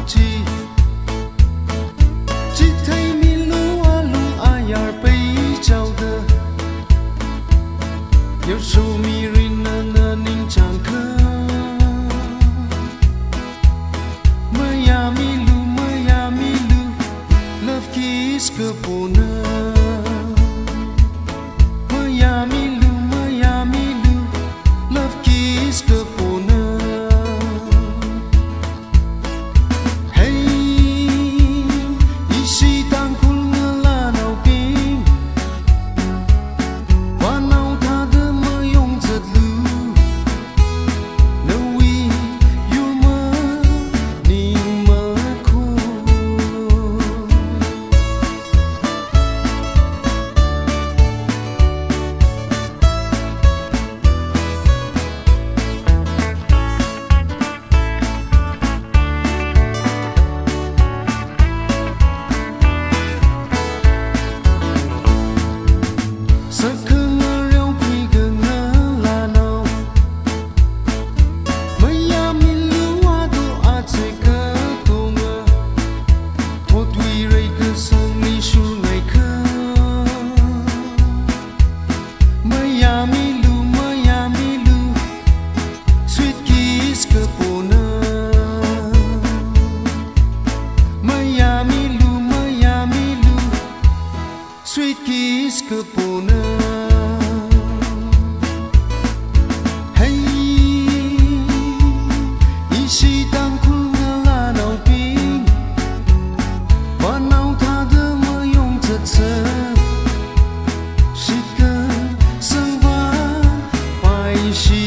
chi chỉ thấy mi lu a lung ai ar bay chào đờ yêu sâu mi rin na na ninh chàng khơ maya mi lu love kiss cơ bồ nơ maya mi lu love kiss cơ bồ nơ hey isi tang kul ngala nau pin wa nau tha de mơ yong giật lu no we you mơ ni mơ khu sweet kiss cơ bồ nơ hey isi tang kul ngala nau pin wa nau tha de mơ yong giật sơ si cơ sang va pai si